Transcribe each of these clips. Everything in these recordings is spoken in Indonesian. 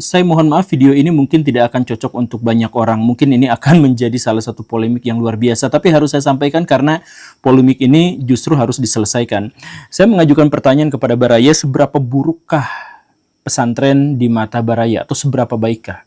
Saya mohon maaf, video ini mungkin tidak akan cocok untuk banyak orang. Mungkin ini akan menjadi salah satu polemik yang luar biasa, tapi harus saya sampaikan karena polemik ini justru harus diselesaikan. Saya mengajukan pertanyaan kepada Baraya, seberapa burukkah pesantren di mata Baraya, atau seberapa baikkah?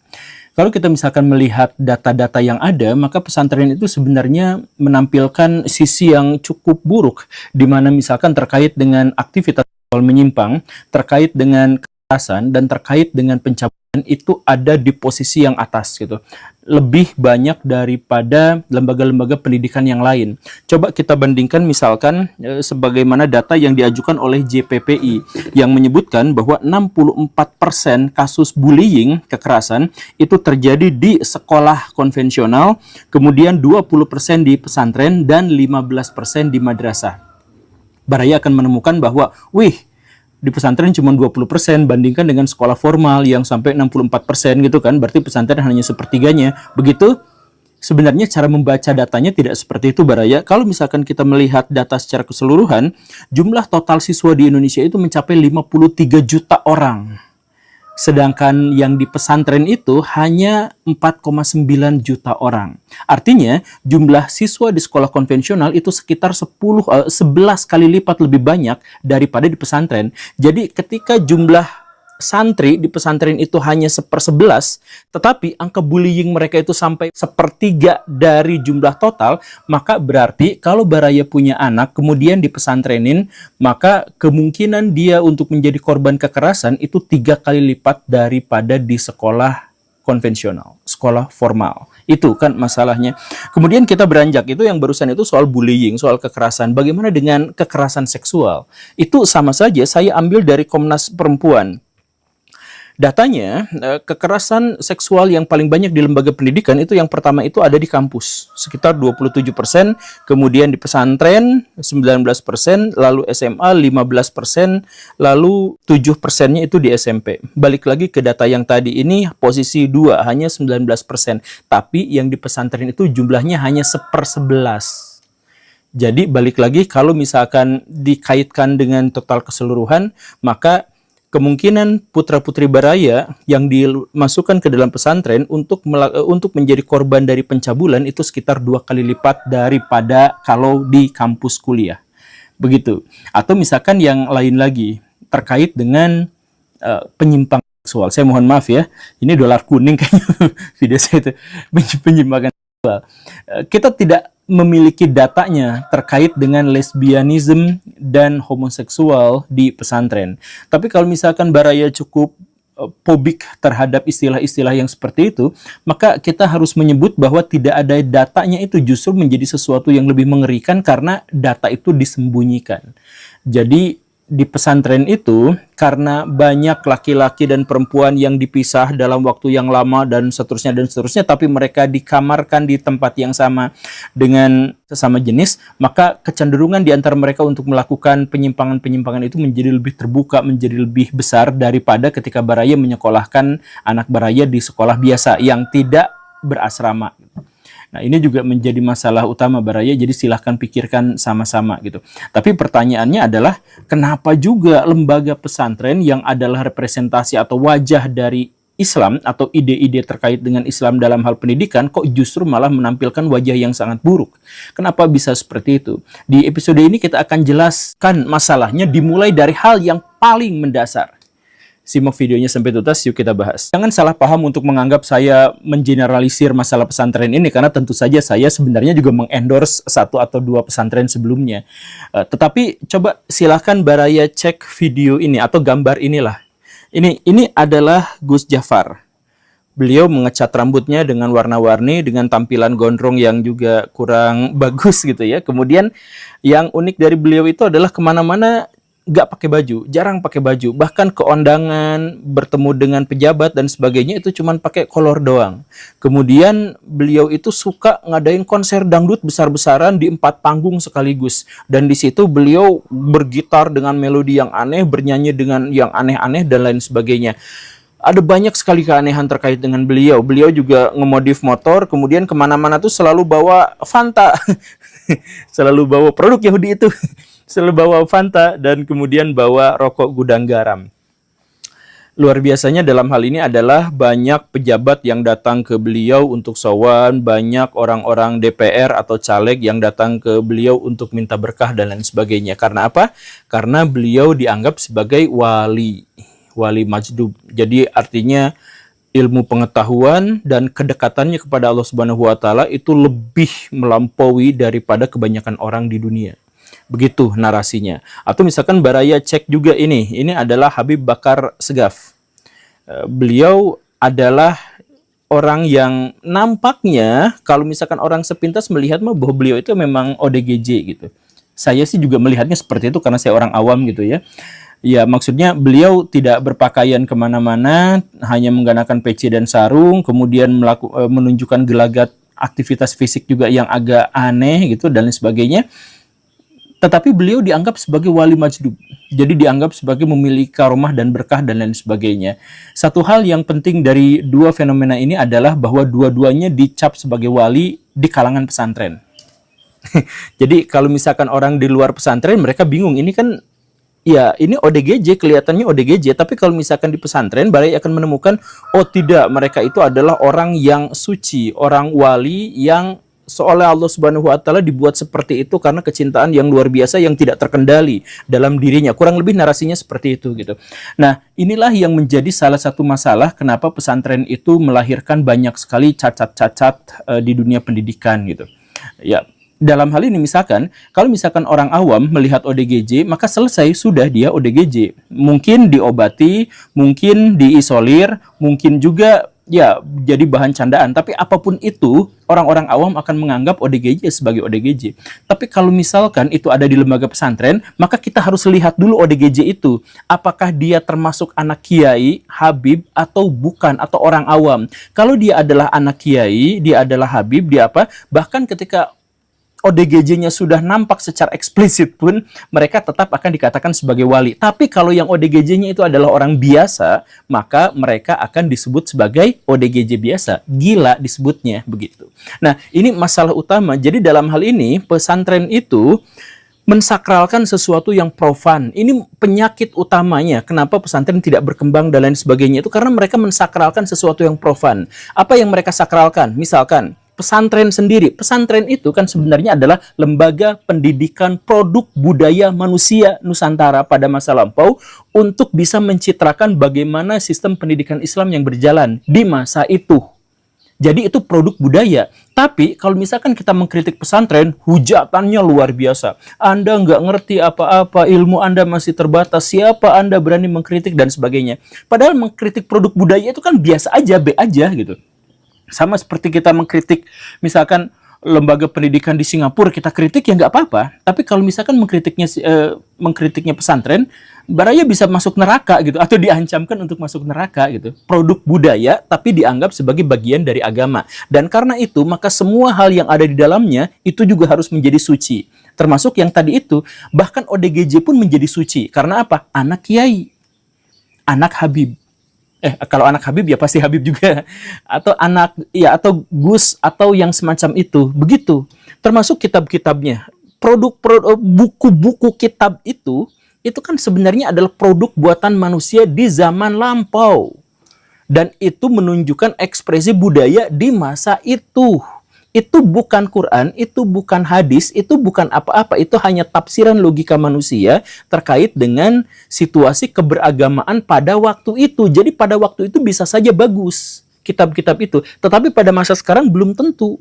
Kalau kita misalkan melihat data-data yang ada, maka pesantren itu sebenarnya menampilkan sisi yang cukup buruk, di mana misalkan terkait dengan aktivitas menyimpang, terkait dengan kekerasan, dan terkait dengan pencabulan itu ada di posisi yang atas gitu. Lebih banyak daripada lembaga-lembaga pendidikan yang lain. Coba kita bandingkan misalkan sebagaimana data yang diajukan oleh JPPI yang menyebutkan bahwa 64% kasus bullying, kekerasan, itu terjadi di sekolah konvensional, kemudian 20% di pesantren, dan 15% di madrasah. Baraya akan menemukan bahwa, wih, di pesantren cuma 20% bandingkan dengan sekolah formal yang sampai 64% gitu kan, berarti pesantren hanya sepertiganya. Begitu sebenarnya cara membaca datanya tidak seperti itu, Baraya. Kalau misalkan kita melihat data secara keseluruhan, jumlah total siswa di Indonesia itu mencapai 53 juta orang. Sedangkan yang di pesantren itu hanya 4,9 juta orang. Artinya jumlah siswa di sekolah konvensional itu sekitar 11 kali lipat lebih banyak daripada di pesantren. Jadi ketika jumlah santri di pesantren itu hanya 1/11, tetapi angka bullying mereka itu sampai 1/3 dari jumlah total, maka berarti kalau Baraya punya anak kemudian dipesantrenin, maka kemungkinan dia untuk menjadi korban kekerasan itu 3 kali lipat daripada di sekolah konvensional, sekolah formal. Itu kan masalahnya. Kemudian kita beranjak, itu yang barusan itu soal bullying, soal kekerasan. Bagaimana dengan kekerasan seksual? Itu sama saja, saya ambil dari Komnas Perempuan. Datanya, kekerasan seksual yang paling banyak di lembaga pendidikan itu yang pertama itu ada di kampus, sekitar 27%, kemudian di pesantren 19%, lalu SMA 15%, lalu 7%-nya itu di SMP. Balik lagi ke data yang tadi ini, posisi 2 hanya 19%, tapi yang di pesantren itu jumlahnya hanya 1/11. Jadi balik lagi, kalau misalkan dikaitkan dengan total keseluruhan, maka kemungkinan putra-putri Baraya yang dimasukkan ke dalam pesantren untuk menjadi korban dari pencabulan itu sekitar 2 kali lipat daripada kalau di kampus kuliah. Begitu. Atau misalkan yang lain lagi terkait dengan penyimpangan seksual. Saya mohon maaf ya, ini dolar kuning kayaknya video saya itu, penyimpangan seksual. Kita tidak memiliki datanya terkait dengan lesbianisme dan homoseksual di pesantren. Tapi kalau misalkan Baraya cukup fobik terhadap istilah-istilah yang seperti itu, maka kita harus menyebut bahwa tidak ada datanya, itu justru menjadi sesuatu yang lebih mengerikan karena data itu disembunyikan. Jadi di pesantren itu, karena banyak laki-laki dan perempuan yang dipisah dalam waktu yang lama dan seterusnya, tapi mereka dikamarkan di tempat yang sama dengan sesama jenis, maka kecenderungan di antara mereka untuk melakukan penyimpangan-penyimpangan itu menjadi lebih terbuka, menjadi lebih besar daripada ketika Baraya menyekolahkan anak Baraya di sekolah biasa yang tidak berasrama. Nah, ini juga menjadi masalah utama Baraya, jadi silahkan pikirkan sama-sama gitu. Tapi pertanyaannya adalah, kenapa juga lembaga pesantren yang adalah representasi atau wajah dari Islam atau ide-ide terkait dengan Islam dalam hal pendidikan kok justru malah menampilkan wajah yang sangat buruk? Kenapa bisa seperti itu? Di episode ini kita akan jelaskan masalahnya dimulai dari hal yang paling mendasar. Simak videonya sampai tuntas, yuk kita bahas. Jangan salah paham untuk menganggap saya mengeneralisir masalah pesantren ini, karena tentu saja saya sebenarnya juga mengendorse 1 atau 2 pesantren sebelumnya. Tetapi coba silahkan Baraya cek video ini atau gambar inilah. Ini adalah Gus Jafar. Beliau mengecat rambutnya dengan warna-warni, dengan tampilan gondrong yang juga kurang bagus gitu ya. Kemudian yang unik dari beliau itu adalah kemana-mana nggak pakai baju, jarang pakai baju, bahkan ke undangan, bertemu dengan pejabat dan sebagainya itu cuman pakai kolor doang. Kemudian beliau itu suka ngadain konser dangdut besar-besaran di 4 panggung sekaligus, dan di situ beliau bergitar dengan melodi yang aneh, bernyanyi dengan yang aneh-aneh dan lain sebagainya. Ada banyak sekali keanehan terkait dengan beliau. Beliau juga ngemodif motor, kemudian kemana-mana tuh selalu bawa Fanta, selalu bawa produk Yahudi itu. Selalu bawa Fanta dan kemudian bawa rokok gudang garam. Luar biasanya dalam hal ini adalah banyak pejabat yang datang ke beliau untuk sowan, banyak orang-orang DPR atau caleg yang datang ke beliau untuk minta berkah dan lain sebagainya. Karena apa? Karena beliau dianggap sebagai wali, wali majdub. Jadi artinya ilmu pengetahuan dan kedekatannya kepada Allah Subhanahu wa taala itu lebih melampaui daripada kebanyakan orang di dunia. Begitu narasinya. Atau misalkan Baraya cek juga ini adalah Habib Bakar Segaf. Beliau adalah orang yang nampaknya kalau misalkan orang sepintas melihat bahwa beliau itu memang ODGJ gitu. Saya sih juga melihatnya seperti itu karena saya orang awam gitu ya. Ya maksudnya beliau tidak berpakaian kemana-mana, hanya menggunakan peci dan sarung, kemudian menunjukkan gelagat aktivitas fisik juga yang agak aneh gitu dan lain sebagainya. Tetapi beliau dianggap sebagai wali majdub. Jadi dianggap sebagai memiliki karomah dan berkah dan lain sebagainya. Satu hal yang penting dari dua fenomena ini adalah bahwa dua-duanya dicap sebagai wali di kalangan pesantren. Jadi kalau misalkan orang di luar pesantren mereka bingung, ini kan ya ini ODGJ, kelihatannya ODGJ, tapi kalau misalkan di pesantren Baraya akan menemukan oh tidak, mereka itu adalah orang yang suci, orang wali yang seolah Allah Subhanahu wa taala dibuat seperti itu karena kecintaan yang luar biasa yang tidak terkendali dalam dirinya. Kurang lebih narasinya seperti itu gitu. Nah, inilah yang menjadi salah satu masalah kenapa pesantren itu melahirkan banyak sekali cacat-cacat di dunia pendidikan gitu. Ya, dalam hal ini misalkan, kalau misalkan orang awam melihat ODGJ, maka selesai sudah dia ODGJ. Mungkin diobati, mungkin diisolir, mungkin juga ya jadi bahan candaan. Tapi apapun itu, orang-orang awam akan menganggap ODGJ sebagai ODGJ. Tapi kalau misalkan itu ada di lembaga pesantren, maka kita harus lihat dulu ODGJ itu. Apakah dia termasuk anak kiai, habib, atau bukan, atau orang awam. Kalau dia adalah anak kiai, dia adalah habib, dia apa? Bahkan ketika ODGJ-nya sudah nampak secara eksplisit pun, mereka tetap akan dikatakan sebagai wali. Tapi kalau yang ODGJ-nya itu adalah orang biasa, maka mereka akan disebut sebagai ODGJ biasa. Gila disebutnya, begitu. Nah, ini masalah utama. Jadi dalam hal ini, pesantren itu mensakralkan sesuatu yang profan. Ini penyakit utamanya. Kenapa pesantren tidak berkembang dan lain sebagainya itu karena mereka mensakralkan sesuatu yang profan. Apa yang mereka sakralkan? Misalkan pesantren sendiri. Pesantren itu kan sebenarnya adalah lembaga pendidikan produk budaya manusia Nusantara pada masa lampau untuk bisa mencitrakan bagaimana sistem pendidikan Islam yang berjalan di masa itu. Jadi itu produk budaya. Tapi kalau misalkan kita mengkritik pesantren, hujatannya luar biasa. Anda nggak ngerti apa-apa, ilmu Anda masih terbatas, siapa Anda berani mengkritik dan sebagainya. Padahal mengkritik produk budaya itu kan biasa aja, B aja gitu. Sama seperti kita mengkritik misalkan lembaga pendidikan di Singapura, kita kritik ya nggak apa-apa. Tapi kalau misalkan mengkritiknya pesantren, Baraya bisa masuk neraka gitu, atau diancamkan untuk masuk neraka gitu. Produk budaya tapi dianggap sebagai bagian dari agama. Dan karena itu maka semua hal yang ada di dalamnya itu juga harus menjadi suci. Termasuk yang tadi itu, bahkan ODGJ pun menjadi suci. Karena apa? Anak kiai, anak habib. Kalau anak habib ya pasti habib juga, atau anak ya atau gus atau yang semacam itu, begitu. Termasuk kitab-kitabnya, buku-buku kitab itu kan sebenarnya adalah produk buatan manusia di zaman lampau, dan itu menunjukkan ekspresi budaya di masa itu. Itu bukan Quran, itu bukan hadis, itu bukan apa-apa. Itu hanya tafsiran logika manusia terkait dengan situasi keberagamaan pada waktu itu. Jadi pada waktu itu bisa saja bagus kitab-kitab itu. Tetapi pada masa sekarang belum tentu.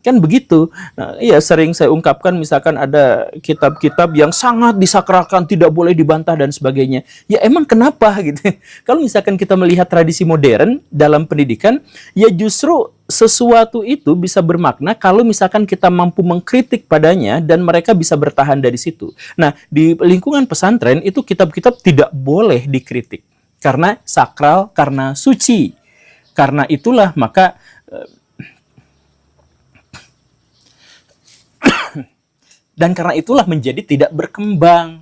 Kan begitu. Nah, iya sering saya ungkapkan misalkan ada kitab-kitab yang sangat disakralkan, tidak boleh dibantah dan sebagainya. Ya emang kenapa gitu. Kalau misalkan kita melihat tradisi modern dalam pendidikan, ya justru sesuatu itu bisa bermakna kalau misalkan kita mampu mengkritik padanya dan mereka bisa bertahan dari situ. Nah, di lingkungan pesantren itu kitab-kitab tidak boleh dikritik. Karena sakral, karena suci. Karena itulah maka dan karena itulah menjadi tidak berkembang.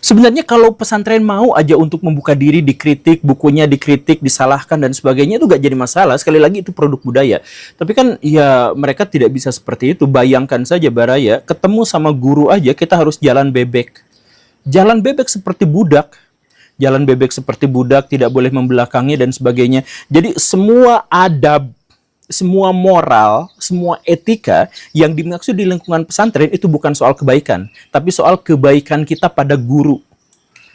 Sebenarnya kalau pesantren mau aja untuk membuka diri, dikritik, bukunya dikritik, disalahkan dan sebagainya, itu gak jadi masalah. Sekali lagi itu produk budaya. Tapi kan ya mereka tidak bisa seperti itu. Bayangkan saja Baraya, ketemu sama guru aja kita harus jalan bebek. Jalan bebek seperti budak. Jalan bebek seperti budak, tidak boleh membelakangi dan sebagainya. Jadi semua adab, semua moral, semua etika yang dimaksud di lingkungan pesantren itu bukan soal kebaikan, tapi soal kebaikan kita pada guru.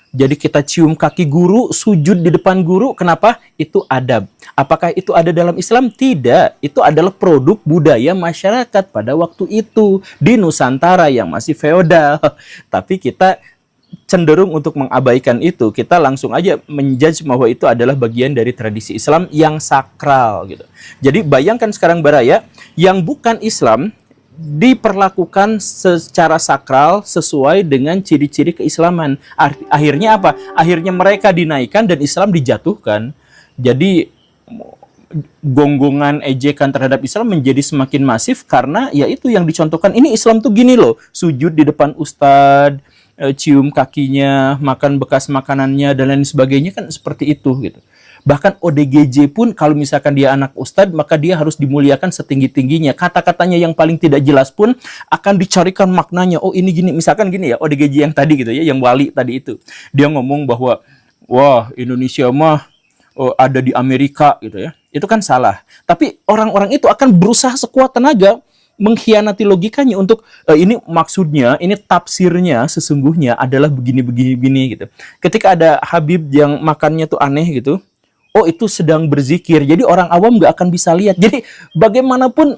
Jadi kita cium kaki guru, sujud di depan guru, kenapa? Itu adab. Apakah itu ada dalam Islam? Tidak. Itu adalah produk budaya masyarakat pada waktu itu di Nusantara yang masih feodal. Tapi kita cenderung untuk mengabaikan itu. Kita langsung aja menjudge bahwa itu adalah bagian dari tradisi Islam yang sakral gitu. Jadi bayangkan sekarang Baraya, yang bukan Islam diperlakukan secara sakral sesuai dengan ciri-ciri keislaman. Akhirnya apa? Akhirnya mereka dinaikkan dan Islam dijatuhkan. Jadi gonggongan ejekan terhadap Islam menjadi semakin masif karena ya itu yang dicontohkan. Ini Islam tuh gini loh, sujud di depan ustadz, cium kakinya, makan bekas makanannya dan lain sebagainya, kan seperti itu gitu. Bahkan ODGJ pun kalau misalkan dia anak ustadz, maka dia harus dimuliakan setinggi-tingginya. Kata-katanya yang paling tidak jelas pun akan dicarikan maknanya. Oh ini gini, misalkan gini ya, ODGJ yang tadi gitu ya, yang wali tadi itu. Dia ngomong bahwa, wah Indonesia mah ada di Amerika gitu ya. Itu kan salah. Tapi orang-orang itu akan berusaha sekuat tenaga mengkhianati logikanya untuk ini maksudnya, ini tafsirnya sesungguhnya adalah begini-begini gitu. Ketika ada Habib yang makannya tuh aneh gitu, oh itu sedang berzikir. Jadi orang awam nggak akan bisa lihat. Jadi bagaimanapun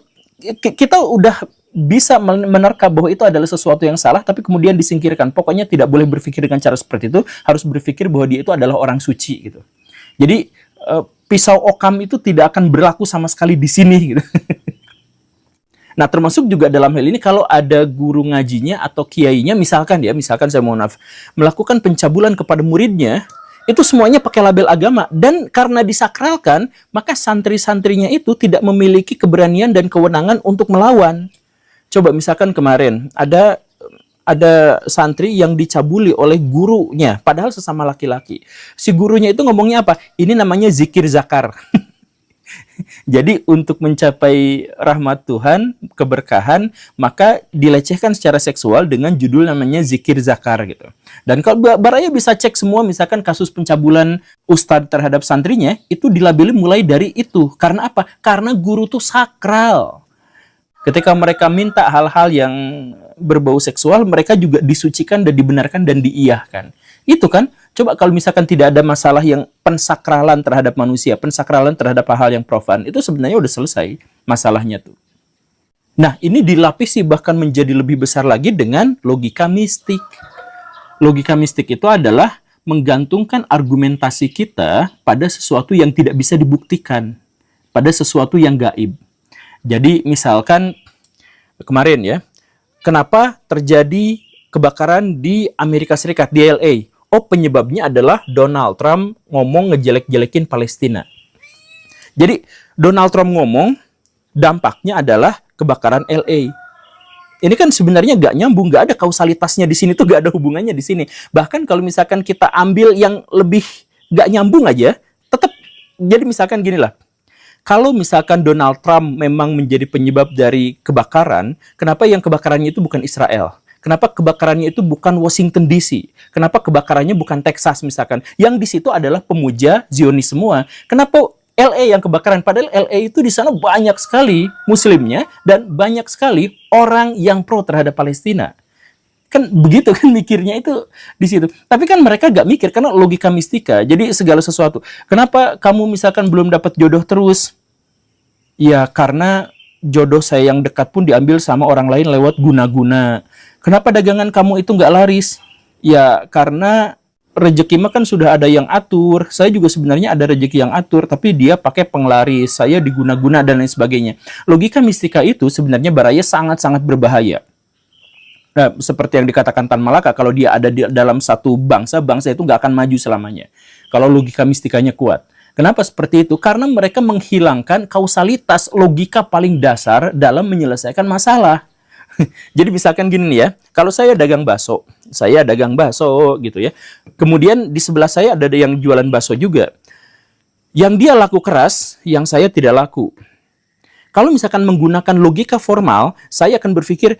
kita udah bisa menerka bahwa itu adalah sesuatu yang salah, tapi kemudian disingkirkan. Pokoknya tidak boleh berpikir dengan cara seperti itu. Harus berpikir bahwa dia itu adalah orang suci gitu. Jadi pisau okam itu tidak akan berlaku sama sekali di sini gitu. Nah, termasuk juga dalam hal ini kalau ada guru ngajinya atau kiainya, misalkan saya mohon maaf, melakukan pencabulan kepada muridnya, itu semuanya pakai label agama. Dan karena disakralkan, maka santri-santrinya itu tidak memiliki keberanian dan kewenangan untuk melawan. Coba misalkan kemarin, ada santri yang dicabuli oleh gurunya, padahal sesama laki-laki. Si gurunya itu ngomongnya apa? Ini namanya zikir zakar. Jadi untuk mencapai rahmat Tuhan, keberkahan, maka dilecehkan secara seksual dengan judul namanya zikir zakar gitu. Dan kalau Baraya bisa cek semua misalkan kasus pencabulan ustadz terhadap santrinya, itu dilabeli mulai dari itu. Karena apa? Karena guru tuh sakral. Ketika mereka minta hal-hal yang berbau seksual, mereka juga disucikan dan dibenarkan dan diiyahkan. Itu kan, coba kalau misalkan tidak ada masalah yang pensakralan terhadap manusia, pensakralan terhadap hal-hal yang profan, itu sebenarnya udah selesai masalahnya tuh. Nah, ini dilapisi bahkan menjadi lebih besar lagi dengan logika mistik. Logika mistik itu adalah menggantungkan argumentasi kita pada sesuatu yang tidak bisa dibuktikan, pada sesuatu yang gaib. Jadi misalkan kemarin ya, kenapa terjadi kebakaran di Amerika Serikat, di LA? Oh, penyebabnya adalah Donald Trump ngomong ngejelek-jelekin Palestina. Jadi Donald Trump ngomong, dampaknya adalah kebakaran LA. Ini kan sebenarnya nggak nyambung, nggak ada kausalitasnya di sini tuh, nggak ada hubungannya di sini. Bahkan kalau misalkan kita ambil yang lebih nggak nyambung aja, tetap jadi misalkan gini lah. Kalau misalkan Donald Trump memang menjadi penyebab dari kebakaran, kenapa yang kebakarannya itu bukan Israel? Kenapa kebakarannya itu bukan Washington DC? Kenapa kebakarannya bukan Texas misalkan? Yang di situ adalah pemuja Zionis semua. Kenapa LA yang kebakaran? Padahal LA itu di sana banyak sekali muslimnya dan banyak sekali orang yang pro terhadap Palestina. Kan begitu kan mikirnya itu di situ. Tapi kan mereka gak mikir karena logika mistika. Jadi segala sesuatu. Kenapa kamu misalkan belum dapat jodoh terus? Ya karena jodoh saya yang dekat pun diambil sama orang lain lewat guna-guna. Kenapa dagangan kamu itu nggak laris? Ya karena rezeki mah kan sudah ada yang atur. Saya juga sebenarnya ada rezeki yang atur, tapi dia pakai penglaris, saya diguna-guna dan lain sebagainya. Logika mistika itu sebenarnya Baraya sangat-sangat berbahaya. Nah, seperti yang dikatakan Tan Malaka, kalau dia ada di dalam satu bangsa, bangsa itu nggak akan maju selamanya. Kalau logika mistikanya kuat. Kenapa seperti itu? Karena mereka menghilangkan kausalitas logika paling dasar dalam menyelesaikan masalah. Jadi misalkan gini nih ya, kalau saya dagang bakso gitu ya. Kemudian di sebelah saya ada yang jualan bakso juga. Yang dia laku keras, yang saya tidak laku. Kalau misalkan menggunakan logika formal, saya akan berpikir,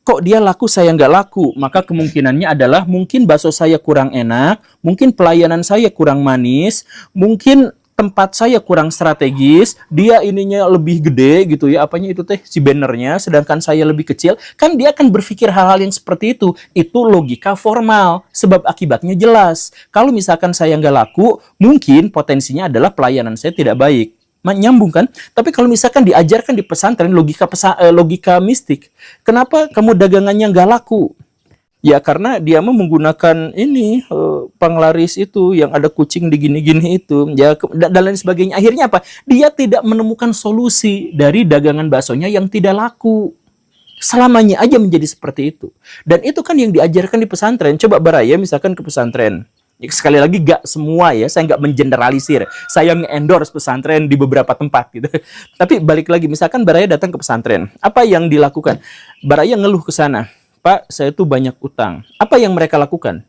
kok dia laku saya nggak laku? Maka kemungkinannya adalah mungkin bakso saya kurang enak, mungkin pelayanan saya kurang manis, mungkin tempat saya kurang strategis, dia ininya lebih gede gitu ya, apanya itu teh, si bannernya, sedangkan saya lebih kecil, kan dia akan berpikir hal-hal yang seperti itu. Itu logika formal, sebab akibatnya jelas. Kalau misalkan saya nggak laku, mungkin potensinya adalah pelayanan saya tidak baik. Nyambung kan? Tapi kalau misalkan diajarkan di pesantren logika mistik, kenapa kamu dagangannya nggak laku? Ya karena dia mau menggunakan ini penglaris itu yang ada kucing di gini-gini itu, ya dan lain sebagainya. Akhirnya apa? Dia tidak menemukan solusi dari dagangan baksonya yang tidak laku. Selamanya aja menjadi seperti itu. Dan itu kan yang diajarkan di pesantren. Coba Baraya misalkan ke pesantren. Sekali lagi gak semua ya, saya nggak mengeneralisir. Saya nge-endorse pesantren di beberapa tempat gitu. Tapi balik lagi, misalkan Baraya datang ke pesantren, apa yang dilakukan? Baraya ngeluh ke sana, Pak, saya tuh banyak utang. Apa yang mereka lakukan?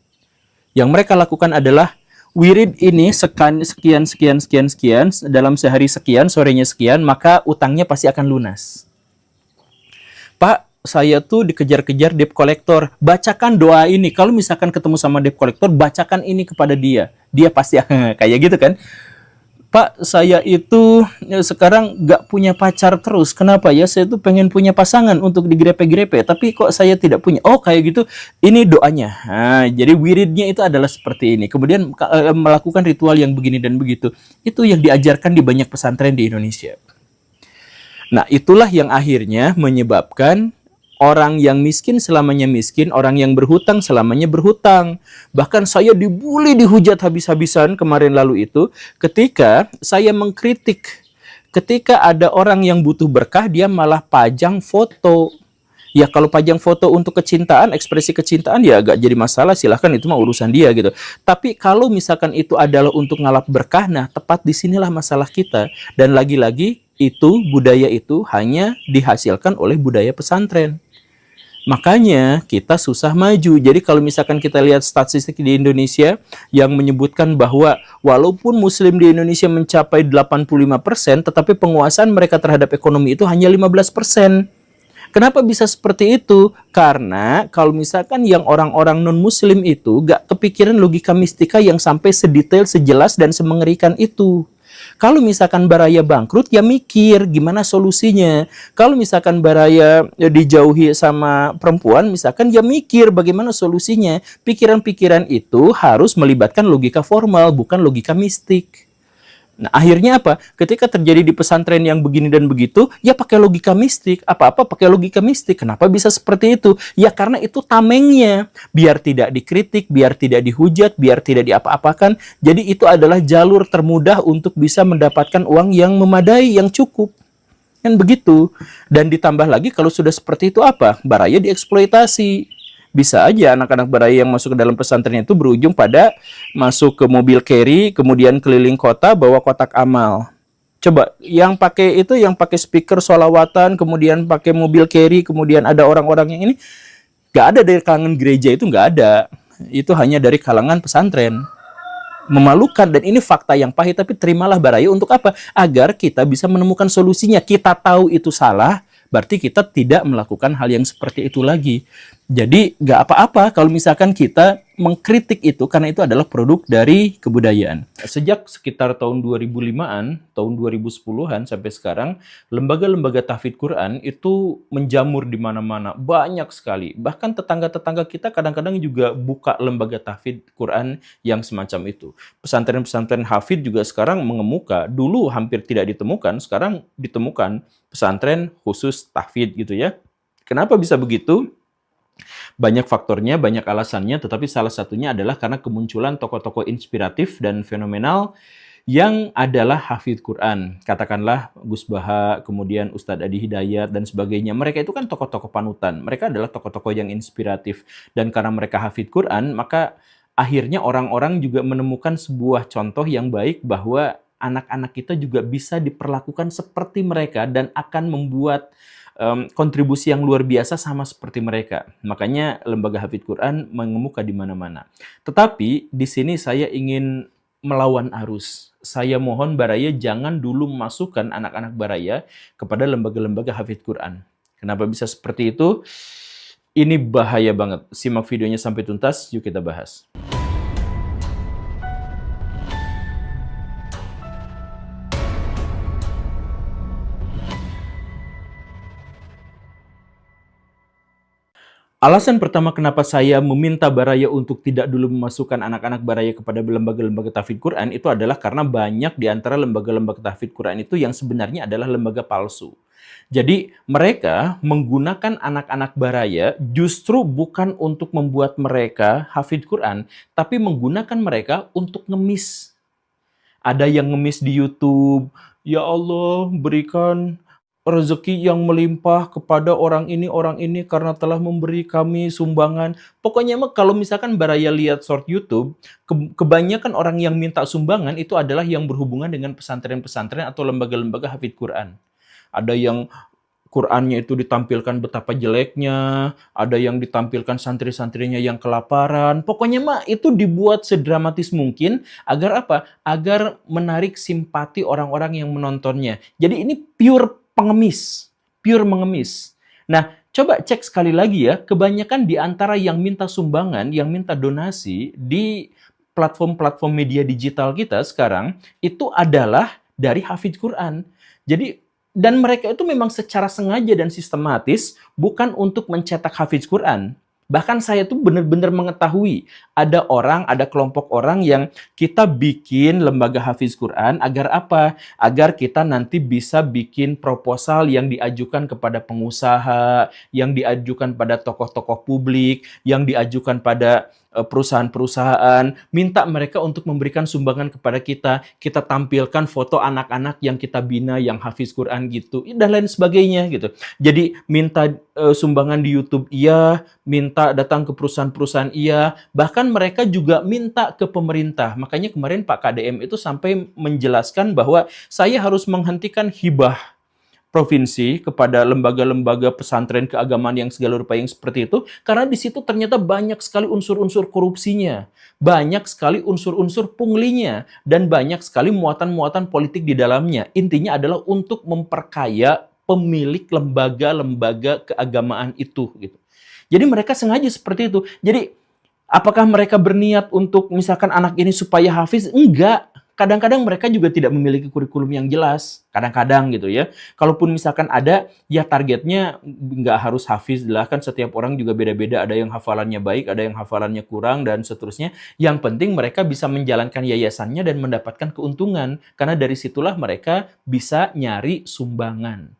Yang mereka lakukan adalah wirid ini sekian dalam sehari sekian, sorenya sekian, maka utangnya pasti akan lunas. Pak, saya tuh dikejar-kejar debt collector. Bacakan doa ini. Kalau misalkan ketemu sama debt collector, bacakan ini kepada dia. Dia pasti kayak gitu kan. Pak, saya itu sekarang nggak punya pacar terus. Kenapa ya? Saya tuh pengen punya pasangan untuk digrepe-grepe, tapi kok saya tidak punya. Oh, kayak gitu. Ini doanya. Nah, jadi wiridnya itu adalah seperti ini. Kemudian melakukan ritual yang begini dan begitu. Itu yang diajarkan di banyak pesantren di Indonesia. Nah, itulah yang akhirnya menyebabkan orang yang miskin selamanya miskin, orang yang berhutang selamanya berhutang. Bahkan saya dibully, dihujat habis-habisan kemarin lalu itu ketika saya mengkritik. Ketika ada orang yang butuh berkah, dia malah pajang foto. Ya kalau pajang foto untuk kecintaan, ekspresi kecintaan ya agak jadi masalah, silahkan itu mah urusan dia gitu. Tapi kalau misalkan itu adalah untuk ngalap berkah, nah tepat disinilah masalah kita. Dan lagi-lagi itu budaya itu hanya dihasilkan oleh budaya pesantren. Makanya kita susah maju. Jadi kalau misalkan kita lihat statistik di Indonesia yang menyebutkan bahwa walaupun muslim di Indonesia mencapai 85%, tetapi penguasaan mereka terhadap ekonomi itu hanya 15%. Kenapa bisa seperti itu? Karena kalau misalkan yang orang-orang non-muslim itu gak kepikiran logika mistika yang sampai sedetail, sejelas, dan semengerikan itu. Kalau misalkan Baraya bangkrut, ya mikir gimana solusinya. Kalau misalkan Baraya dijauhi sama perempuan, misalkan ya mikir bagaimana solusinya. Pikiran-pikiran itu harus melibatkan logika formal, bukan logika mistik. Nah, akhirnya apa? Ketika terjadi di pesantren yang begini dan begitu, ya pakai logika mistik. Apa-apa pakai logika mistik. Kenapa bisa seperti itu? Ya karena itu tamengnya. Biar tidak dikritik, biar tidak dihujat, biar tidak diapa-apakan. Jadi itu adalah jalur termudah untuk bisa mendapatkan uang yang memadai, yang cukup. Kan begitu. Dan ditambah lagi kalau sudah seperti itu apa? Baraya dieksploitasi. Bisa aja anak-anak Baraya yang masuk ke dalam pesantren itu berujung pada masuk ke mobil carry, kemudian keliling kota bawa kotak amal. Coba yang pakai itu, yang pakai speaker sholawatan, kemudian pakai mobil carry, kemudian ada orang-orang yang ini, nggak ada dari kalangan gereja, itu nggak ada. Itu hanya dari kalangan pesantren. Memalukan, dan ini fakta yang pahit, tapi terimalah Baraya untuk apa? Agar kita bisa menemukan solusinya. Kita tahu itu salah, berarti kita tidak melakukan hal yang seperti itu lagi. Jadi nggak apa-apa kalau misalkan kita mengkritik itu, karena itu adalah produk dari kebudayaan. Sejak sekitar tahun 2005-an, tahun 2010-an sampai sekarang, lembaga-lembaga tahfidz Quran itu menjamur di mana-mana, banyak sekali. Bahkan tetangga-tetangga kita kadang-kadang juga buka lembaga tahfidz Quran yang semacam itu. Pesantren-pesantren hafidz juga sekarang mengemuka. Dulu hampir tidak ditemukan, sekarang ditemukan pesantren khusus tahfidz gitu ya. Kenapa bisa begitu? Banyak faktornya, banyak alasannya, tetapi salah satunya adalah karena kemunculan tokoh-tokoh inspiratif dan fenomenal yang adalah hafidz Quran. Katakanlah Gus Baha, kemudian Ustadz Adi Hidayat, dan sebagainya. Mereka itu kan tokoh-tokoh panutan. Mereka adalah tokoh-tokoh yang inspiratif. Dan karena mereka hafidz Quran, maka akhirnya orang-orang juga menemukan sebuah contoh yang baik bahwa anak-anak kita juga bisa diperlakukan seperti mereka dan akan membuat kontribusi yang luar biasa sama seperti mereka. Makanya lembaga hafidz Quran mengemuka di mana-mana. Tetapi di sini saya ingin melawan arus. Saya mohon Baraya jangan dulu memasukkan anak-anak Baraya kepada lembaga-lembaga hafidz Quran. Kenapa bisa seperti itu? Ini bahaya banget. Simak videonya sampai tuntas, yuk kita bahas. Alasan pertama kenapa saya meminta Baraya untuk tidak dulu memasukkan anak-anak Baraya kepada lembaga-lembaga tahfidz Quran itu adalah karena banyak di antara lembaga-lembaga tahfidz Quran itu yang sebenarnya adalah lembaga palsu. Jadi mereka menggunakan anak-anak Baraya justru bukan untuk membuat mereka hafidz Quran, tapi menggunakan mereka untuk ngemis. Ada yang ngemis di YouTube, ya Allah berikan rezeki yang melimpah kepada orang ini karena telah memberi kami sumbangan. Pokoknya mah kalau misalkan Baraya lihat short YouTube, kebanyakan orang yang minta sumbangan itu adalah yang berhubungan dengan pesantren-pesantren atau lembaga-lembaga hafidz Quran. Ada yang Qurannya itu ditampilkan betapa jeleknya, ada yang ditampilkan santri-santrinya yang kelaparan. Pokoknya mah itu dibuat sedramatis mungkin agar apa? Agar menarik simpati orang-orang yang menontonnya. Jadi ini pure pengemis, pure mengemis. Nah, coba cek sekali lagi ya, kebanyakan di antara yang minta sumbangan, yang minta donasi di platform-platform media digital kita sekarang, itu adalah dari hafidz Quran. Jadi, dan mereka itu memang secara sengaja dan sistematis bukan untuk mencetak hafidz Quran. Bahkan saya tuh benar-benar mengetahui ada orang, ada kelompok orang yang kita bikin lembaga hafidz Quran agar apa? Agar kita nanti bisa bikin proposal yang diajukan kepada pengusaha, yang diajukan pada tokoh-tokoh publik, yang diajukan pada perusahaan-perusahaan, minta mereka untuk memberikan sumbangan kepada kita. Kita tampilkan foto anak-anak yang kita bina, yang hafidz Quran gitu, dan lain sebagainya gitu. Jadi minta sumbangan di YouTube iya, minta datang ke perusahaan-perusahaan iya, bahkan mereka juga minta ke pemerintah. Makanya kemarin Pak KDM itu sampai menjelaskan bahwa saya harus menghentikan hibah provinsi kepada lembaga-lembaga pesantren keagamaan yang segala rupa yang seperti itu, karena di situ ternyata banyak sekali unsur-unsur korupsinya, banyak sekali unsur-unsur punglinya, dan banyak sekali muatan-muatan politik di dalamnya. Intinya adalah untuk memperkaya pemilik lembaga-lembaga keagamaan itu gitu. Jadi mereka sengaja seperti itu. Jadi apakah mereka berniat untuk misalkan anak ini supaya hafiz? Enggak. Kadang-kadang mereka juga tidak memiliki kurikulum yang jelas. Kadang-kadang gitu ya. Kalaupun misalkan ada, ya targetnya nggak harus hafiz lah. Kan setiap orang juga beda-beda. Ada yang hafalannya baik, ada yang hafalannya kurang, dan seterusnya. Yang penting mereka bisa menjalankan yayasannya dan mendapatkan keuntungan. Karena dari situlah mereka bisa nyari sumbangan.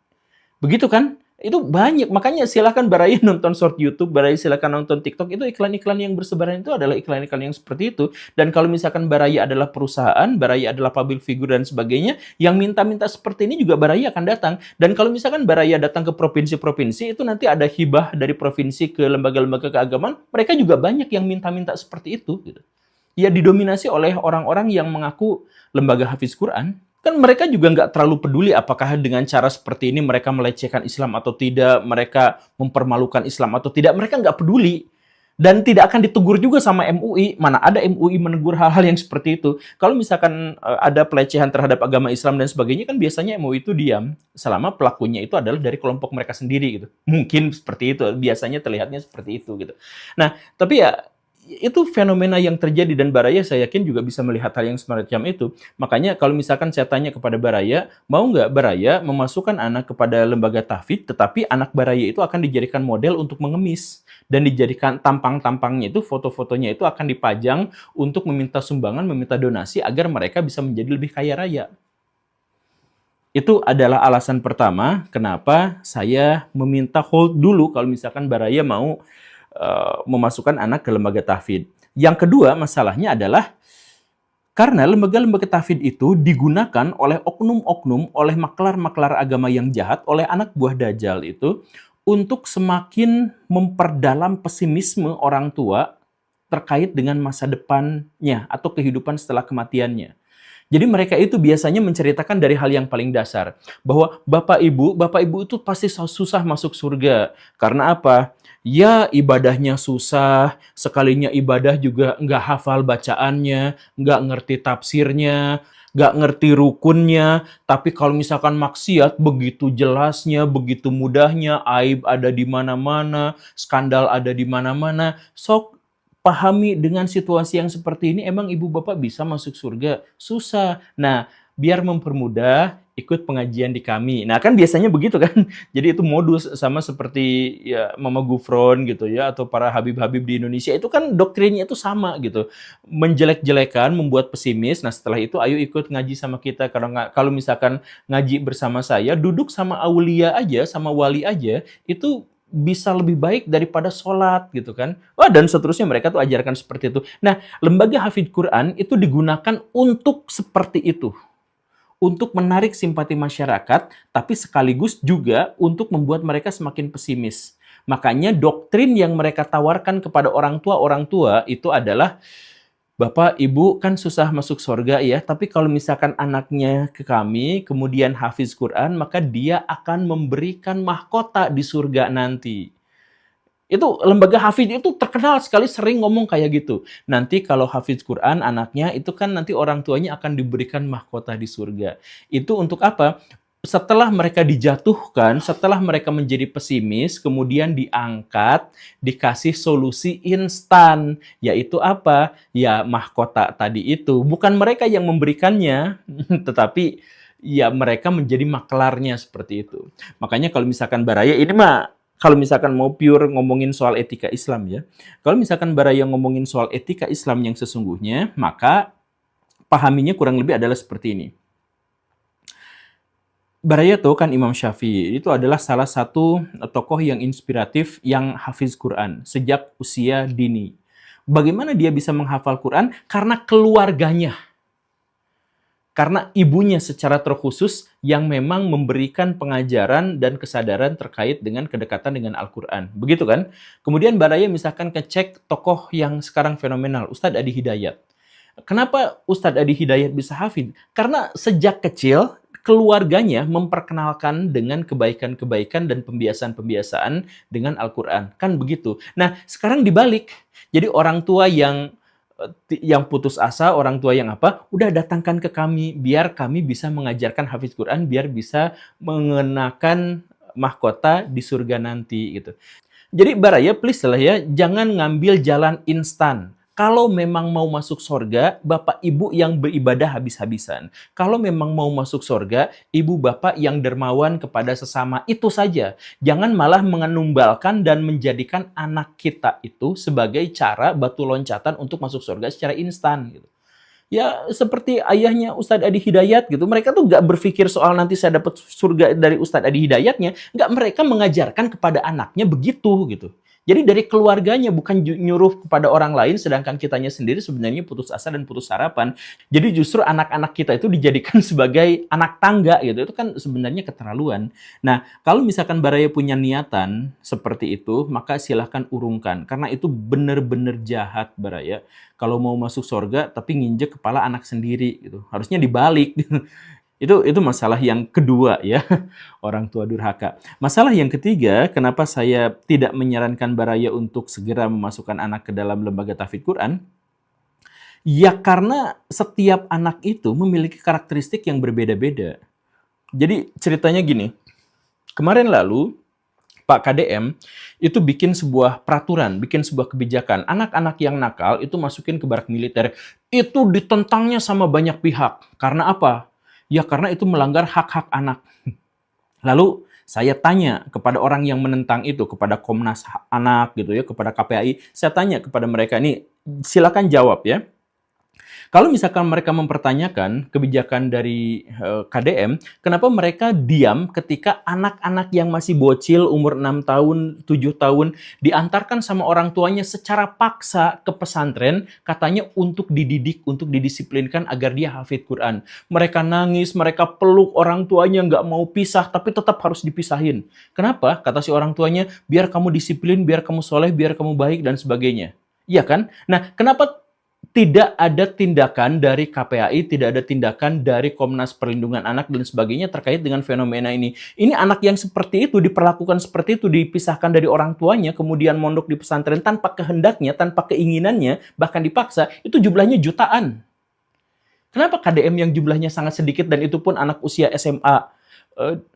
Begitu kan? Itu banyak, makanya silakan Baraya nonton short YouTube, Baraya silakan nonton TikTok, itu iklan-iklan yang bersebaran itu adalah iklan-iklan yang seperti itu. Dan kalau misalkan Baraya adalah perusahaan, Baraya adalah public figure dan sebagainya, yang minta-minta seperti ini juga Baraya akan datang. Dan kalau misalkan Baraya datang ke provinsi-provinsi, itu nanti ada hibah dari provinsi ke lembaga-lembaga keagamaan, mereka juga banyak yang minta-minta seperti itu gitu. Ya didominasi oleh orang-orang yang mengaku lembaga hafidz Quran. Kan mereka juga nggak terlalu peduli apakah dengan cara seperti ini mereka melecehkan Islam atau tidak, mereka mempermalukan Islam atau tidak, mereka nggak peduli. Dan tidak akan ditegur juga sama MUI, mana ada MUI menegur hal-hal yang seperti itu. Kalau misalkan ada pelecehan terhadap agama Islam dan sebagainya, kan biasanya MUI itu diam, selama pelakunya itu adalah dari kelompok mereka sendiri gitu. Mungkin seperti itu, biasanya terlihatnya seperti itu gitu. Nah, tapi ya, itu fenomena yang terjadi dan Baraya saya yakin juga bisa melihat hal yang semacam itu. Makanya kalau misalkan saya tanya kepada Baraya, mau nggak Baraya memasukkan anak kepada lembaga tahfidz, tetapi anak Baraya itu akan dijadikan model untuk mengemis. Dan dijadikan tampang-tampangnya itu, foto-fotonya itu akan dipajang untuk meminta sumbangan, meminta donasi agar mereka bisa menjadi lebih kaya raya. Itu adalah alasan pertama kenapa saya meminta hold dulu kalau misalkan Baraya mau memasukkan anak ke lembaga tahfidz. Yang kedua masalahnya adalah karena lembaga-lembaga tahfidz itu digunakan oleh oknum-oknum, oleh maklar-maklar agama yang jahat, oleh anak buah Dajjal itu untuk semakin memperdalam pesimisme orang tua terkait dengan masa depannya atau kehidupan setelah kematiannya. Jadi mereka itu biasanya menceritakan dari hal yang paling dasar. Bahwa Bapak Ibu itu pasti susah masuk surga. Karena apa? Ya ibadahnya susah, sekalinya ibadah juga nggak hafal bacaannya, nggak ngerti tafsirnya. nggak ngerti rukunnya, tapi kalau misalkan maksiat begitu jelasnya, begitu mudahnya, aib ada di mana-mana, skandal ada di mana-mana. Sok pahami dengan situasi yang seperti ini, emang ibu bapak bisa masuk surga? Susah. Nah, biar mempermudah, ikut pengajian di kami. Nah, kan biasanya begitu kan. Jadi itu modus sama seperti ya Mama Gufron gitu ya, atau para Habib-Habib di Indonesia itu kan doktrinnya itu sama gitu, menjelek-jelekan, membuat pesimis. Nah, setelah itu ayo ikut ngaji sama kita. Kalau misalkan ngaji bersama saya, duduk sama aulia aja, sama wali aja, itu bisa lebih baik daripada sholat gitu kan. Wah, dan seterusnya mereka tuh ajarkan seperti itu. Nah, lembaga Hafidz Quran itu digunakan untuk seperti itu. Untuk menarik simpati masyarakat, tapi sekaligus juga untuk membuat mereka semakin pesimis. Makanya doktrin yang mereka tawarkan kepada orang tua itu adalah, Bapak, Ibu kan susah masuk surga ya, tapi kalau misalkan anaknya ke kami, kemudian hafiz Quran, maka dia akan memberikan mahkota di surga nanti. Itu lembaga Hafidz itu terkenal sekali sering ngomong kayak gitu. Nanti kalau Hafidz Quran anaknya itu kan nanti orang tuanya akan diberikan mahkota di surga. Itu untuk apa? Setelah mereka dijatuhkan, setelah mereka menjadi pesimis, kemudian diangkat, dikasih solusi instan. Yaitu apa? Ya mahkota tadi itu. Bukan mereka yang memberikannya, tetapi ya mereka menjadi maklarnya seperti itu. Makanya kalau misalkan Baraya, ini mah kalau misalkan mau pure ngomongin soal etika Islam ya, kalau misalkan Baraya ngomongin soal etika Islam yang sesungguhnya, maka pahaminya kurang lebih adalah seperti ini. Baraya tahu kan Imam Syafi'i itu adalah salah satu tokoh yang inspiratif yang hafiz Quran sejak usia dini. Bagaimana dia bisa menghafal Quran? Karena keluarganya. Karena ibunya secara terkhusus yang memang memberikan pengajaran dan kesadaran terkait dengan kedekatan dengan Al-Quran. Begitu kan? Kemudian Baraya misalkan ngecek tokoh yang sekarang fenomenal, Ustadz Adi Hidayat. Kenapa Ustadz Adi Hidayat bisa hafid? Karena sejak kecil keluarganya memperkenalkan dengan kebaikan-kebaikan dan pembiasaan-pembiasaan dengan Al-Quran. Kan begitu. Nah, sekarang dibalik. Jadi orang tua yang putus asa, orang tua yang apa, udah datangkan ke kami, biar kami bisa mengajarkan hafiz Quran, biar bisa mengenakan mahkota di surga nanti gitu. Jadi Baraya, please lah ya, jangan ngambil jalan instan. Kalau memang mau masuk surga, bapak ibu yang beribadah habis-habisan. Kalau memang mau masuk surga, ibu bapak yang dermawan kepada sesama, itu saja. Jangan malah mengenumbalkan dan menjadikan anak kita itu sebagai cara batu loncatan untuk masuk surga secara instan gitu. Ya seperti ayahnya Ustadz Adi Hidayat gitu. Mereka tuh gak berpikir soal nanti saya dapat surga dari Ustadz Adi Hidayatnya. Gak, mereka mengajarkan kepada anaknya begitu gitu. Jadi dari keluarganya, bukan nyuruh kepada orang lain, sedangkan kitanya sendiri sebenarnya putus asa dan putus harapan. Jadi justru anak-anak kita itu dijadikan sebagai anak tangga gitu. Itu kan sebenarnya keterlaluan. Nah, kalau misalkan Baraya punya niatan seperti itu, maka silahkan urungkan. Karena itu benar-benar jahat Baraya. Kalau mau masuk surga tapi nginjek kepala anak sendiri gitu. Harusnya dibalik. Itu masalah yang kedua ya, orang tua durhaka. Masalah yang ketiga, kenapa saya tidak menyarankan Baraya untuk segera memasukkan anak ke dalam lembaga tahfidz Quran? Ya karena setiap anak itu memiliki karakteristik yang berbeda-beda. Jadi ceritanya gini, kemarin lalu Pak KDM itu bikin sebuah peraturan, bikin sebuah kebijakan. Anak-anak yang nakal itu masukin ke barak militer. Itu ditentangnya sama banyak pihak. Karena apa? Ya karena itu melanggar hak-hak anak. Lalu saya tanya kepada orang yang menentang itu, kepada Komnas Anak gitu ya, kepada KPAI, saya tanya kepada mereka ini, silakan jawab ya. Kalau misalkan mereka mempertanyakan kebijakan dari KDM, kenapa mereka diam ketika anak-anak yang masih bocil umur 6 tahun, 7 tahun diantarkan sama orang tuanya secara paksa ke pesantren, katanya untuk dididik, untuk didisiplinkan agar dia hafidz Quran. Mereka nangis, mereka peluk orang tuanya, nggak mau pisah, tapi tetap harus dipisahin. Kenapa? Kata si orang tuanya, biar kamu disiplin, biar kamu soleh, biar kamu baik, dan sebagainya. Iya kan? Nah, kenapa tidak ada tindakan dari KPAI, tidak ada tindakan dari Komnas Perlindungan Anak dan sebagainya terkait dengan fenomena ini? Ini anak yang seperti itu, diperlakukan seperti itu, dipisahkan dari orang tuanya, kemudian mondok di pesantren tanpa kehendaknya, tanpa keinginannya, bahkan dipaksa, itu jumlahnya jutaan. Kenapa KDM yang jumlahnya sangat sedikit dan itu pun anak usia SMA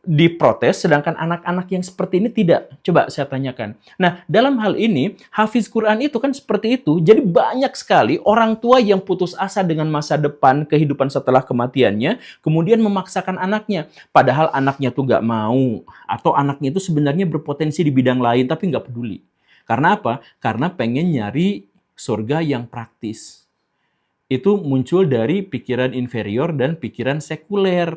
diprotes, sedangkan anak-anak yang seperti ini tidak? Coba saya tanyakan. Nah, dalam hal ini, hafiz Quran itu kan seperti itu. Jadi banyak sekali orang tua yang putus asa dengan masa depan, kehidupan setelah kematiannya, kemudian memaksakan anaknya. Padahal anaknya tuh nggak mau, atau anaknya itu sebenarnya berpotensi di bidang lain, tapi nggak peduli. Karena apa? Karena pengen nyari surga yang praktis. Itu muncul dari pikiran inferior dan pikiran sekuler.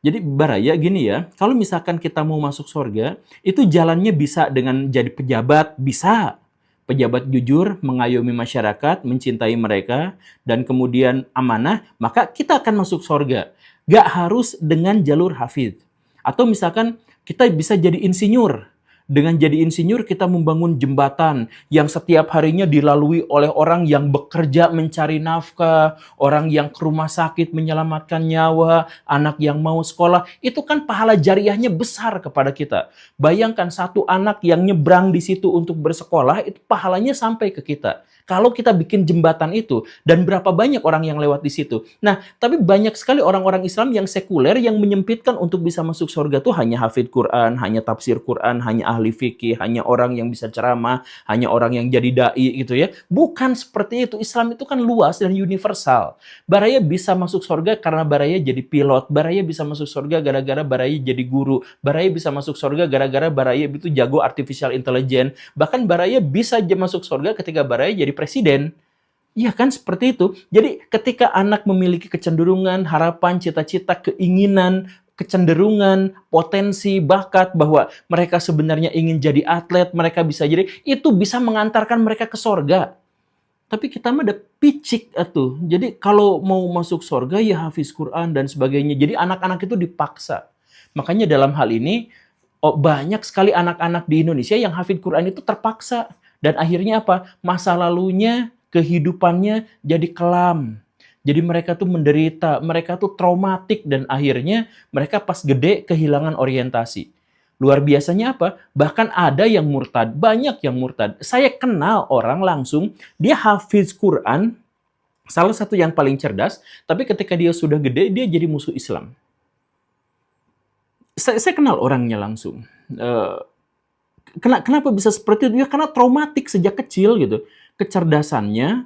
Jadi baraya gini ya, kalau misalkan kita mau masuk surga, itu jalannya bisa dengan jadi pejabat, bisa. Pejabat jujur, mengayomi masyarakat, mencintai mereka, dan kemudian amanah, maka kita akan masuk surga. Gak harus dengan jalur hafidz. Atau misalkan kita bisa jadi insinyur. Dengan jadi insinyur kita membangun jembatan yang setiap harinya dilalui oleh orang yang bekerja mencari nafkah, orang yang ke rumah sakit menyelamatkan nyawa, anak yang mau sekolah. Itu kan pahala jariahnya besar kepada kita. Bayangkan satu anak yang nyebrang di situ untuk bersekolah, itu pahalanya sampai ke kita. Kalau kita bikin jembatan itu, dan berapa banyak orang yang lewat di situ. Nah, tapi banyak sekali orang-orang Islam yang sekuler yang menyempitkan untuk bisa masuk surga tuh hanya hafidz Quran, hanya tafsir Quran, hanya ahli fikih, hanya orang yang bisa ceramah, hanya orang yang jadi dai gitu ya. Bukan seperti itu. Islam itu kan luas dan universal. Baraya bisa masuk surga karena Baraya jadi pilot. Baraya bisa masuk surga gara-gara Baraya jadi guru. Baraya bisa masuk surga gara-gara Baraya itu jago artificial intelligence. Bahkan Baraya bisa masuk surga ketika Baraya jadi presiden. Iya kan seperti itu. Jadi ketika anak memiliki kecenderungan, harapan, cita-cita, keinginan, kecenderungan, potensi, bakat bahwa mereka sebenarnya ingin jadi atlet, mereka bisa jadi, itu bisa mengantarkan mereka ke sorga. Tapi kita mah ada picik tuh. Jadi kalau mau masuk sorga ya hafiz Quran dan sebagainya. Jadi anak-anak itu dipaksa. Makanya dalam hal ini banyak sekali anak-anak di Indonesia yang hafidz Quran itu terpaksa. Dan akhirnya apa? Masa lalunya, kehidupannya jadi kelam. Jadi mereka tuh menderita, mereka tuh traumatik, dan akhirnya mereka pas gede kehilangan orientasi. Luar biasanya apa? Bahkan ada yang murtad, banyak yang murtad. Saya kenal orang langsung, dia hafidz Quran, salah satu yang paling cerdas, tapi ketika dia sudah gede, dia jadi musuh Islam. Saya kenal orangnya langsung. Kenapa bisa seperti itu? Ya karena traumatik sejak kecil gitu. Kecerdasannya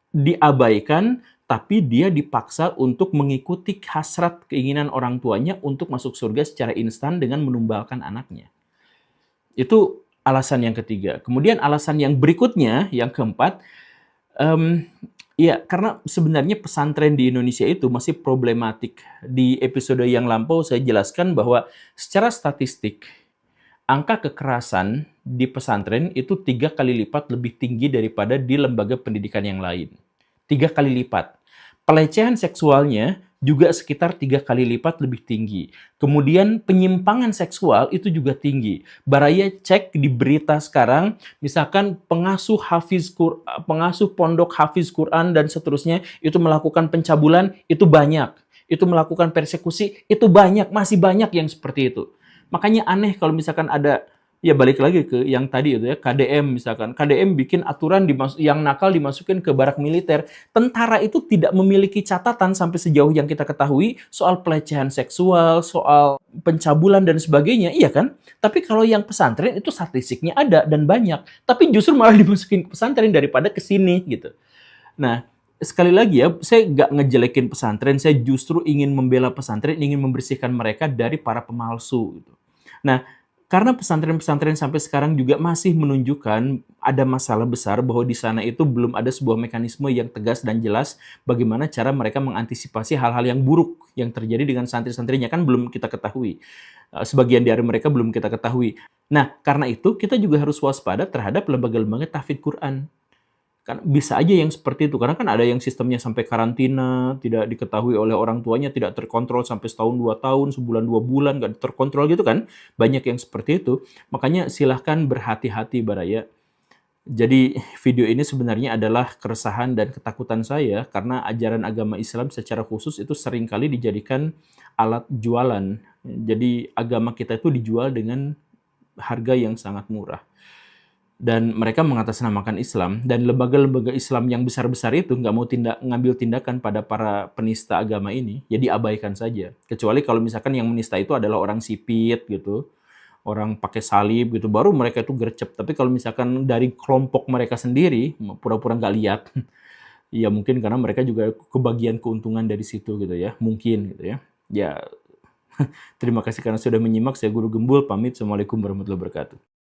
diabaikan, tapi dia dipaksa untuk mengikuti hasrat keinginan orang tuanya untuk masuk surga secara instan dengan menumbalkan anaknya. Itu alasan yang ketiga. Kemudian alasan yang berikutnya, yang keempat, ya karena sebenarnya pesantren di Indonesia itu masih problematik. Di episode yang lampau saya jelaskan bahwa secara statistik, angka kekerasan di pesantren itu 3 kali lipat lebih tinggi daripada di lembaga pendidikan yang lain. 3 kali lipat. Pelecehan seksualnya juga sekitar 3 kali lipat lebih tinggi. Kemudian penyimpangan seksual itu juga tinggi. Baraya cek di berita sekarang, misalkan pengasuh pondok hafiz Quran dan seterusnya itu melakukan pencabulan, itu banyak. Itu melakukan persekusi, itu banyak, masih banyak yang seperti itu. Makanya aneh kalau misalkan ada, ya balik lagi ke yang tadi itu ya, KDM misalkan. KDM bikin aturan yang nakal dimasukin ke barak militer. Tentara itu tidak memiliki catatan sampai sejauh yang kita ketahui soal pelecehan seksual, soal pencabulan dan sebagainya, iya kan? Tapi kalau yang pesantren itu statistiknya ada dan banyak. Tapi justru malah dimasukin ke pesantren daripada ke sini gitu. Nah, sekali lagi ya, saya nggak ngejelekin pesantren, saya justru ingin membela pesantren, ingin membersihkan mereka dari para pemalsu gitu. Nah, karena pesantren-pesantren sampai sekarang juga masih menunjukkan ada masalah besar bahwa di sana itu belum ada sebuah mekanisme yang tegas dan jelas bagaimana cara mereka mengantisipasi hal-hal yang buruk yang terjadi dengan santri-santrinya, kan belum kita ketahui. Sebagian dari mereka belum kita ketahui. Nah, karena itu kita juga harus waspada terhadap lembaga-lembaga tahfidz Quran. Kan bisa aja yang seperti itu, karena kan ada yang sistemnya sampai karantina, tidak diketahui oleh orang tuanya, tidak terkontrol sampai setahun, 2 tahun, sebulan, 2 bulan, nggak terkontrol gitu kan. Banyak yang seperti itu. Makanya silahkan berhati-hati Baraya. Jadi video ini sebenarnya adalah keresahan dan ketakutan saya, karena ajaran agama Islam secara khusus itu seringkali dijadikan alat jualan. Jadi agama kita itu dijual dengan harga yang sangat murah. dan mereka mengatasnamakan Islam, dan lembaga-lembaga Islam yang besar-besar itu nggak mau ngambil tindakan pada para penista agama ini, ya diabaikan saja. Kecuali kalau misalkan yang menista itu adalah orang sipit gitu, orang pakai salib gitu, baru mereka itu gercep. Tapi kalau misalkan dari kelompok mereka sendiri, pura-pura nggak lihat, ya mungkin karena mereka juga kebagian keuntungan dari situ gitu ya, mungkin gitu ya. Ya, terima kasih karena sudah menyimak. Saya Guru Gembul, pamit. Assalamualaikum warahmatullahi wabarakatuh.